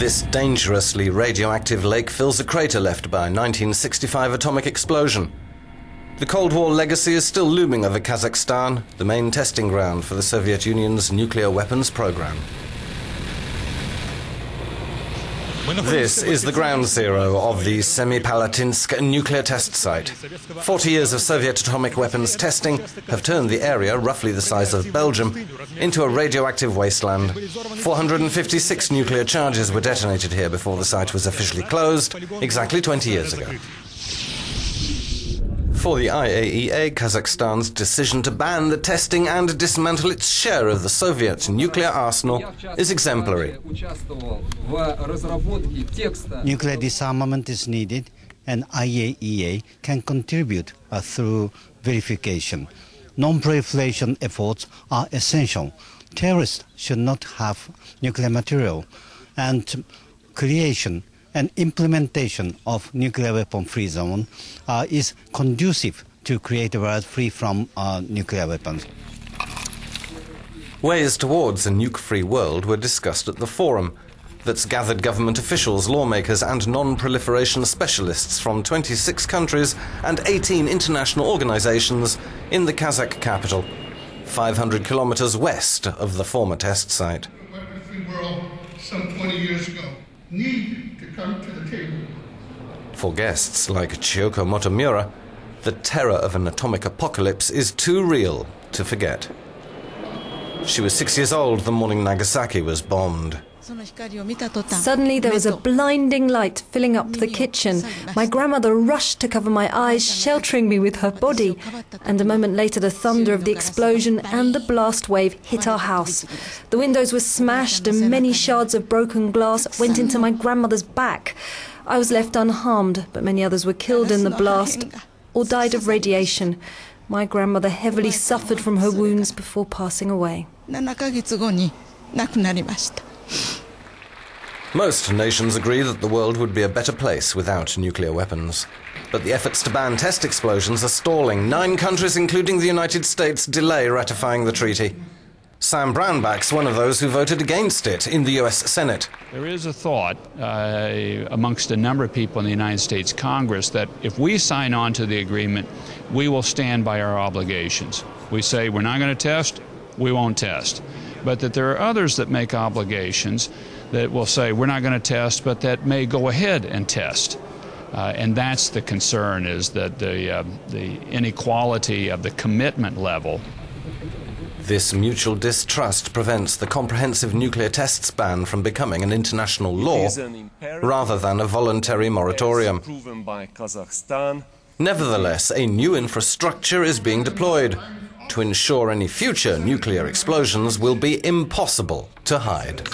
This dangerously radioactive lake fills a crater left by a 1965 atomic explosion. The Cold War legacy is still looming over Kazakhstan, the main testing ground for the Soviet Union's nuclear weapons program. This is the ground zero of the Semipalatinsk nuclear test site. 40 years of Soviet atomic weapons testing have turned the area, roughly the size of Belgium, into a radioactive wasteland. 456 nuclear charges were detonated here before the site was officially closed, exactly 20 years ago. For the IAEA, Kazakhstan's decision to ban the testing and dismantle its share of the Soviet nuclear arsenal is exemplary. Nuclear disarmament is needed, and IAEA can contribute through verification. Non-proliferation efforts are essential. Terrorists should not have nuclear material, and creation and implementation of nuclear weapon-free zone is conducive to create a world free from nuclear weapons. Ways towards a nuke-free world were discussed at the forum that's gathered government officials, lawmakers and non-proliferation specialists from 26 countries and 18 international organizations in the Kazakh capital, 500 kilometers west of the former test site. The weapon-free world some 20 years ago need to come to the table. For guests like Chioko Motomura, the terror of an atomic apocalypse is too real to forget. She was 6 years old the morning Nagasaki was bombed. Suddenly there was a blinding light filling up the kitchen. My grandmother rushed to cover my eyes, sheltering me with her body. And a moment later the thunder of the explosion and the blast wave hit our house. The windows were smashed and many shards of broken glass went into my grandmother's back. I was left unharmed, but many others were killed in the blast or died of radiation. My grandmother heavily suffered from her wounds before passing away. Most nations agree that the world would be a better place without nuclear weapons. But the efforts to ban test explosions are stalling. 9 countries, including the United States, delay ratifying the treaty. Sam Brownback's one of those who voted against it in the US Senate. There is a thought amongst a number of people in the United States Congress that if we sign on to the agreement, we will stand by our obligations. We say we're not going to test, we won't test. But that there are others that make obligations that will say we're not going to test, but that may go ahead and test. And that's the concern, is that the inequality of the commitment level. This mutual distrust prevents the comprehensive nuclear tests ban from becoming an international law rather than a voluntary moratorium. Nevertheless, a new infrastructure is being deployed to ensure any future nuclear explosions will be impossible to hide.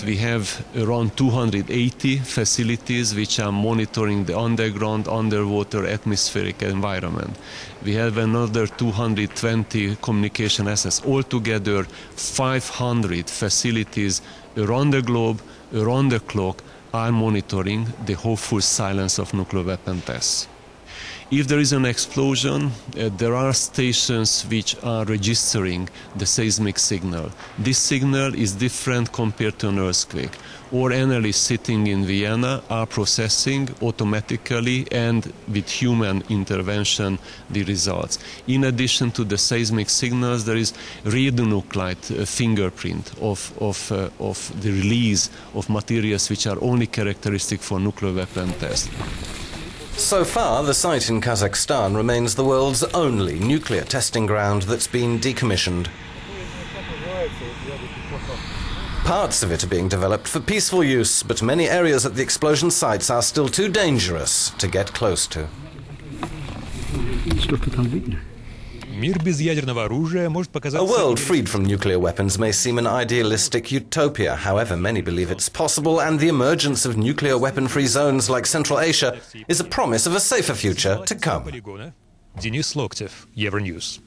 We have around 280 facilities which are monitoring the underground, underwater, atmospheric environment. We have another 220 communication assets. Altogether, 500 facilities around the globe, around the clock, are monitoring the hopeful silence of nuclear weapon tests. If there is an explosion, there are stations which are registering the seismic signal. This signal is different compared to an earthquake. Our analysts sitting in Vienna are processing automatically and with human intervention the results. In addition to the seismic signals, there is radionuclide fingerprint of the release of materials which are only characteristic for nuclear weapon tests. So far, the site in Kazakhstan remains the world's only nuclear testing ground that's been decommissioned. Parts of it are being developed for peaceful use, but many areas at the explosion sites are still too dangerous to get close to. A world freed from nuclear weapons may seem an idealistic utopia. However, many believe it's possible, and the emergence of nuclear weapon-free zones like Central Asia is a promise of a safer future to come. Euronews.